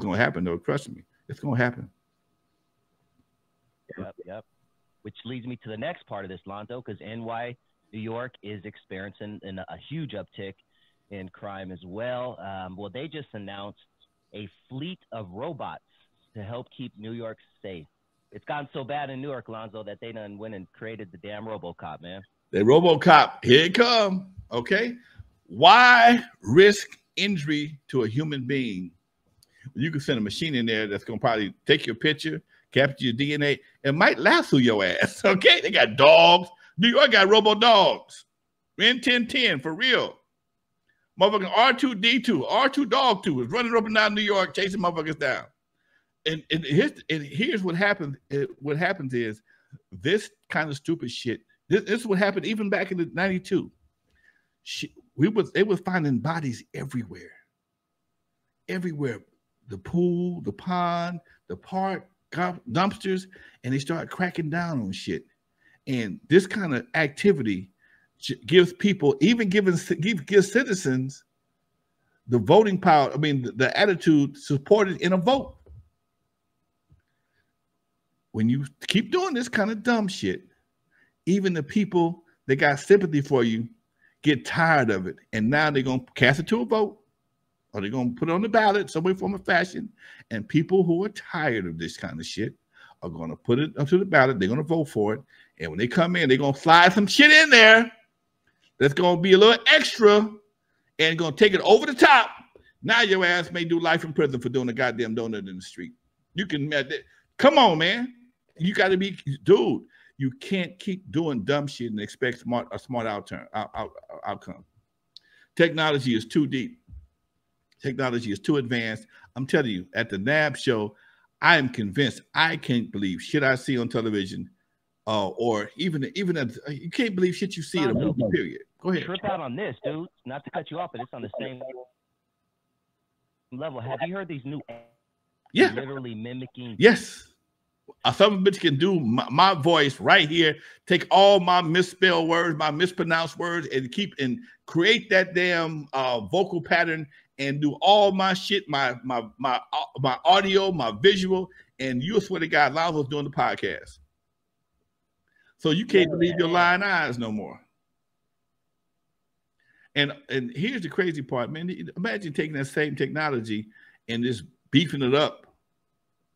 going to happen, though. Trust me. It's going to happen. Yep. Which leads me to the next part of this, Lonzo, because New York is experiencing a huge uptick in crime as well. Well, they just announced a fleet of robots to help keep New York safe. It's gotten so bad in New York, Lonzo, that they done went and created the damn ROBO-COP, man. The ROBO-COP, here it come. Okay. Why risk injury to a human being? You can send a machine in there that's going to probably take your picture, capture your DNA, and might lasso your ass. Okay. They got dogs. New York got robo dogs. N1010 for real. Motherfucking R2D2, R2 Dog 2 is running up and down New York, chasing motherfuckers down. And here's what happens. What happens is this kind of stupid shit. This is what happened even back in the 92. They were finding bodies everywhere. Everywhere. The pool, the pond, the park, dumpsters, and they started cracking down on shit. And this kind of activity gives people, even gives citizens the voting power. I mean, the attitude supported in a vote. When you keep doing this kind of dumb shit, even the people that got sympathy for you get tired of it. And now they're going to cast it to a vote, or they're going to put it on the ballot some way, form, or fashion. And people who are tired of this kind of shit are going to put it onto the ballot. They're going to vote for it. And when they come in, they're going to slide some shit in there that's going to be a little extra and going to take it over the top. Now your ass may do life in prison for doing a goddamn donut in the street. You can, come on, man. You got to be, dude, you can't keep doing dumb shit and expect a smart outcome. Technology is too deep. Technology is too advanced. I'm telling you, at the NAB show, I am convinced. I can't believe shit I see on television, or even you can't believe shit you see in a movie. Period. Go ahead. Trip out on this, dude. Not to cut you off, but it's on the same level. Have you heard these new? Yeah. Literally mimicking. Yes. A son of a bitch can do my voice right here, take all my misspelled words, my mispronounced words, and create that damn vocal pattern and do all my shit, my audio, my visual, and you swear to God, Lonzo's doing the podcast. So you can't believe your lying eyes no more. And here's the crazy part, man. Imagine taking that same technology and just beefing it up.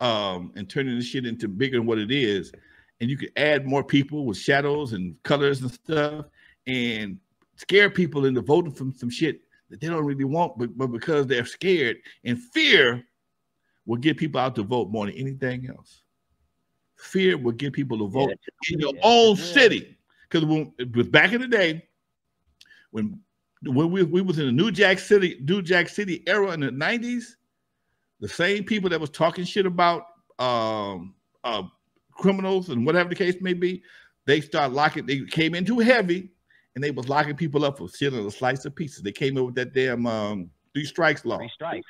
And turning this shit into bigger than what it is. And you could add more people with shadows and colors and stuff and scare people into voting for some shit that they don't really want, but because they're scared, and fear will get people out to vote more than anything else. Fear will get people to vote in your own city. Because back in the day, when we was in the New Jack City era in the 90s, the same people that was talking shit about criminals and whatever the case may be, they came in too heavy, and they was locking people up for stealing a slice of pizza. They came in with that damn 3 strikes law. 3 strikes.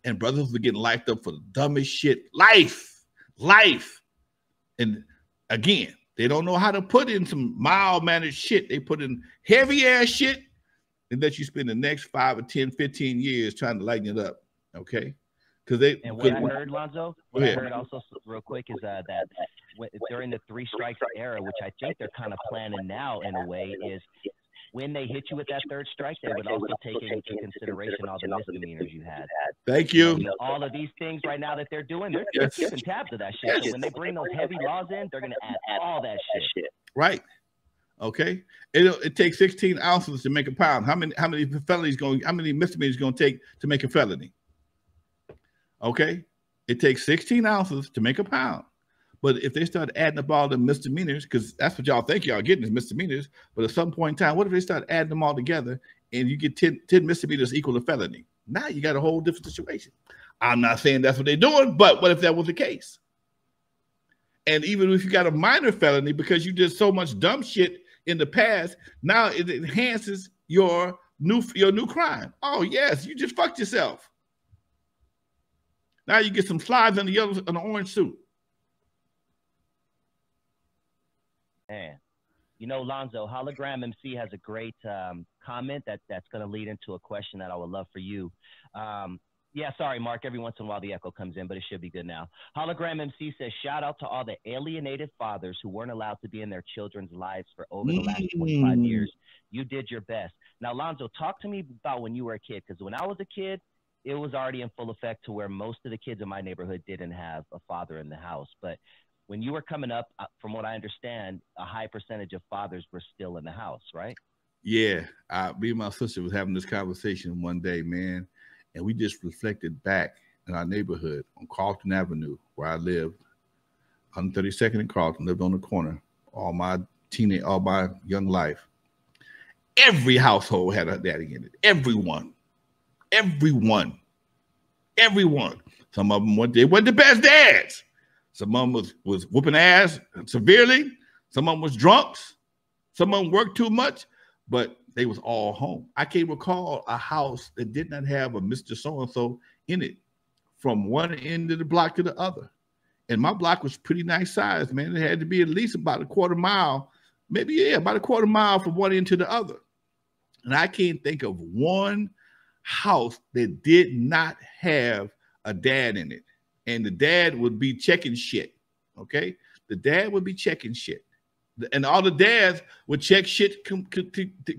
And brothers were getting locked up for the dumbest shit. Life. And again, they don't know how to put in some mild-mannered shit. They put in heavy-ass shit and let you spend the next 5 or 10, 15 years trying to lighten it up, okay? And what I heard, Lonzo, I heard also real quick is that during the 3 strikes era, which I think they're kind of planning now in a way, is when they hit you with that 3rd strike, they would also take into consideration all the misdemeanors you had. Thank you. All of these things right now that they're doing, they're keeping tabs of that shit. So when they bring those heavy laws in, they're going to add all that shit. Right. Okay. It takes 16 ounces to make a pound. How many misdemeanors going to take to make a felony? Okay, it takes 16 ounces to make a pound. But if they start adding up all the misdemeanors, because that's what y'all think y'all getting is misdemeanors, but at some point in time, what if they start adding them all together and you get 10 misdemeanors equal to felony? Now you got a whole different situation. I'm not saying that's what they're doing, but what if that was the case? And even if you got a minor felony because you did so much dumb shit in the past, now it enhances your new crime. Oh yes, you just fucked yourself. Now you get some slides on the orange suit. Man, you know, Lonzo, Hologram MC has a great comment that's going to lead into a question that I would love for you. Yeah, sorry, Mark. Every once in a while the echo comes in, but it should be good now. Hologram MC says, shout out to all the alienated fathers who weren't allowed to be in their children's lives for over the last 25 years. You did your best. Now, Lonzo, talk to me about when you were a kid, because when I was a kid, it was already in full effect to where most of the kids in my neighborhood didn't have a father in the house. But when you were coming up, from what I understand, a high percentage of fathers were still in the house, right? Yeah. Me and my sister was having this conversation one day, man, and we just reflected back in our neighborhood on Carlton Avenue, where I lived, 132nd and Carlton, lived on the corner all my young life. Every household had a daddy in it. Everyone. Some of them weren't the best dads. Some of them was whooping ass severely. Some of them was drunks. Some of them worked too much, but they was all home. I can't recall a house that did not have a Mr. So-and-so in it from one end of the block to the other. And my block was pretty nice size, man. It had to be at least about a quarter mile, maybe, about a quarter mile from one end to the other. And I can't think of one house that did not have a dad in it. And the dad would be checking shit, okay? The dad would be checking shit. And all the dads would check shit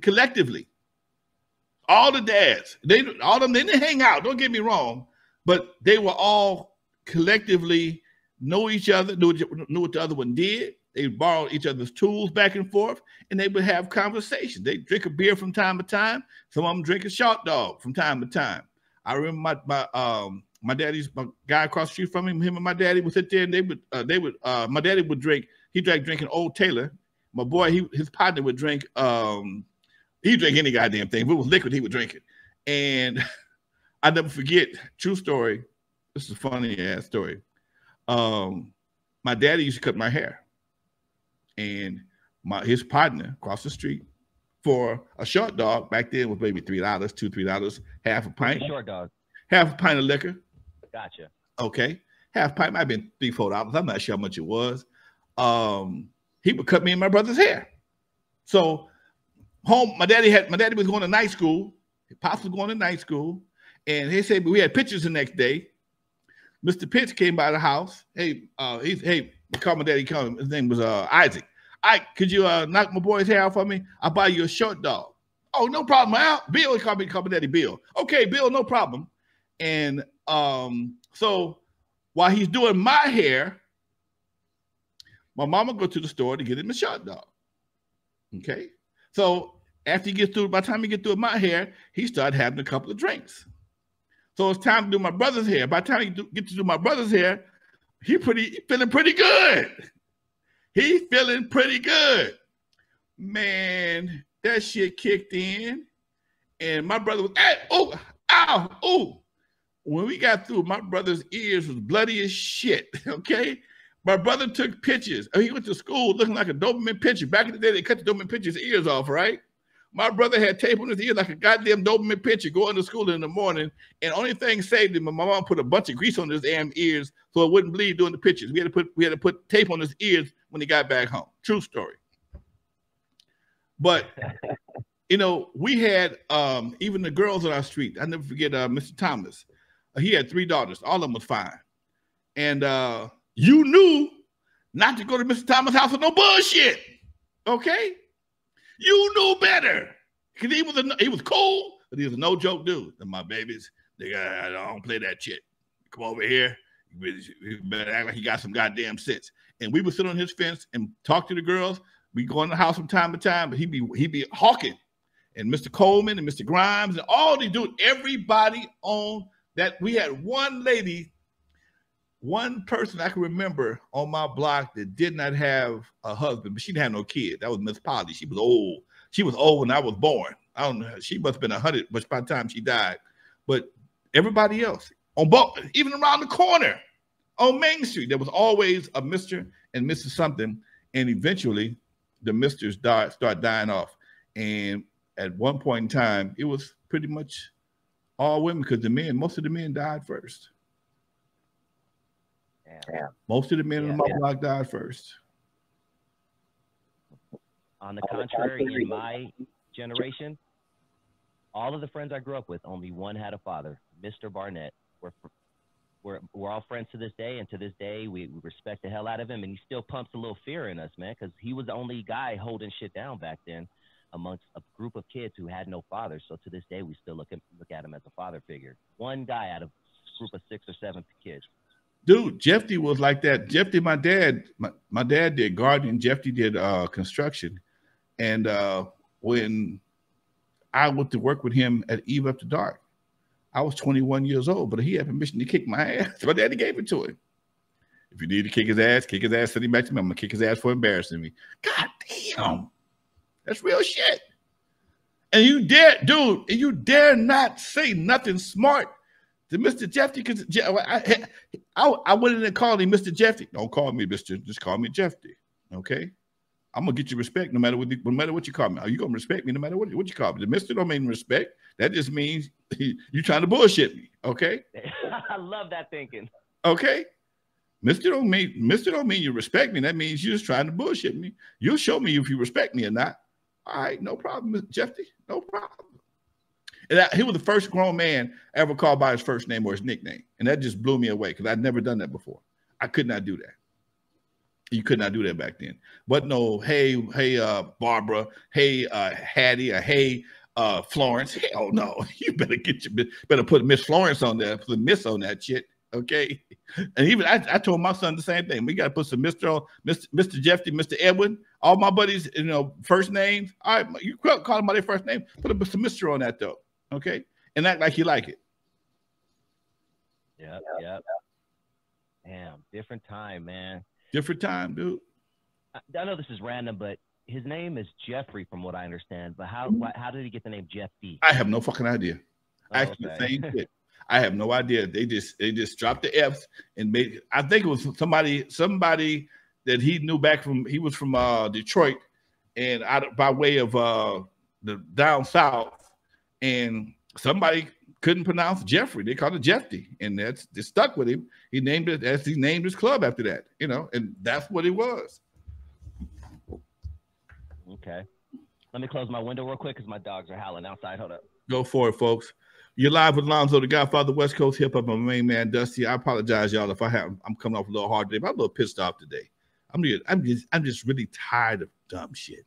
collectively. All the dads, all of them, they didn't hang out, don't get me wrong, but they were all collectively know each other, knew what the other one did. They borrowed each other's tools back and forth, and they would have conversations. They drink a beer from time to time. Some of them drink a short dog from time to time. I remember my daddy's guy across the street from him and my daddy would sit there, and my daddy would drink. He drinking Old Taylor. My boy, his partner would drink. He'd drink any goddamn thing. If it was liquid, he would drink it. And I never forget. True story. This is a funny ass story. My daddy used to cut my hair, and his partner across the street for a short dog back then was maybe $3, $2-3, half a pint. Short dog. Half a pint of liquor. Gotcha. Okay. Half a pint might have been $3-4. I'm not sure how much it was. He would cut me and my brother's hair. So my daddy was going to night school. His pops was going to night school. And he said, we had pictures the next day. Mr. Pitts came by the house. Hey, call my daddy. His name was Isaac. Could you knock my boy's hair out for me? I'll buy you a short dog. Oh, no problem, Al. Bill, he called my daddy Bill. Okay, Bill, no problem. And so while he's doing my hair, my mama go to the store to get him a short dog. Okay. So after he gets through, by the time he gets through with my hair, he started having a couple of drinks. So it's time to do my brother's hair. By the time he get to do my brother's hair, he feeling pretty good. He's feeling pretty good. Man, that shit kicked in. And my brother was, hey, oh, ow, oh. When we got through, my brother's ears was bloody as shit, okay? My brother took pictures. He went to school looking like a Doberman pinscher. Back in the day, they cut the Doberman pinscher's ears off, right? My brother had tape on his ears like a goddamn Doberman pinscher going to school in the morning, and only thing saved him, my mom put a bunch of grease on his damn ears so it wouldn't bleed during the pictures. We had to put tape on his ears when he got back home. True story. But we had even the girls on our street. I never forget Mr. Thomas. He had 3 daughters. All of them was fine. And you knew not to go to Mr. Thomas' house with no bullshit. Okay? You knew better. Because he was cool, but he was a no-joke dude. And my babies, I don't play that shit. Come over here. You better act like he got some goddamn sense. And we would sit on his fence and talk to the girls. We go in the house from time to time, but he'd be hawking. And Mr. Coleman and Mr. Grimes and all these dudes, everybody on that. We had one person I can remember on my block that did not have a husband, but she didn't have no kid. That was Miss Polly. She was old. She was old when I was born. I don't know. She must have been 100 by the time she died. But everybody else, on both, even around the corner on Main Street, there was always a Mr. and Mrs. something. And eventually the Misters start dying off. And at one point in time, it was pretty much all women because most of the men died first. Yeah. Most of the men in my block died first. On the contrary, in my generation, all of the friends I grew up with, only one had a father, Mr. Barnett. we're all friends to this day, and to this day we respect the hell out of him, and he still pumps a little fear in us, man, because he was the only guy holding shit down back then amongst a group of kids who had no father. So to this day, we still look at him as a father figure. One guy out of a group of 6 or 7 kids. Dude, Jeffy was like that. Jeffy, my dad did gardening. Jeffy did construction. And when I went to work with him at Eve After Dark, I was 21 years old, but he had permission to kick my ass. My daddy gave it to him. If you need to kick his ass, send him back to me. I'm going to kick his ass for embarrassing me. God damn. That's real shit. And you dare, dude, and you dare not say nothing smart to Mr. Jeffy, because I went in and called him Mr. Jeffy. Don't call me Mr. Just call me Jeffy. Okay? I'm gonna get you respect no matter what you call me. Are you gonna respect me no matter what you call me? The Mr. don't mean respect. That just means you trying to bullshit me. Okay? I love that thinking. Okay? Mr. don't mean you respect me. That means you're just trying to bullshit me. You'll show me if you respect me or not. All right, no problem, Mr. Jeffy. No problem. And he was the first grown man ever called by his first name or his nickname. And that just blew me away because I'd never done that before. I could not do that. You could not do that back then. But no, hey, Barbara, hey, Hattie, or hey, Florence. Hell no. You better put Miss Florence on there, put Miss on that shit. Okay. And even I told my son the same thing. We got to put some Mr. on, Mr. Jeffy, Mr. Edwin, all my buddies, first names. All right, you call them by their first name. Put some Mr. on that though. Okay. And act like you like it. Yep. Damn, different time, man. Different time, dude. I know this is random, but his name is Jeffrey, from what I understand. But how did he get the name Jeffy? I have no fucking idea. Actually, okay. same shit. I have no idea. They just dropped the F's and made. I think it was somebody that he knew back from. He was from Detroit, and by way of the down south, and somebody couldn't pronounce Jeffrey. They called it Jeffy, and they stuck with him. He named it as he named his club after that. And that's what it was. Okay. Let me close my window real quick because my dogs are howling outside. Hold up. Go for it, folks. You're live with Lonzo, the Godfather, West Coast hip hop, my main man Dusty. I apologize, y'all, if I'm coming off a little hard today, but I'm a little pissed off today. I'm just really tired of dumb shit.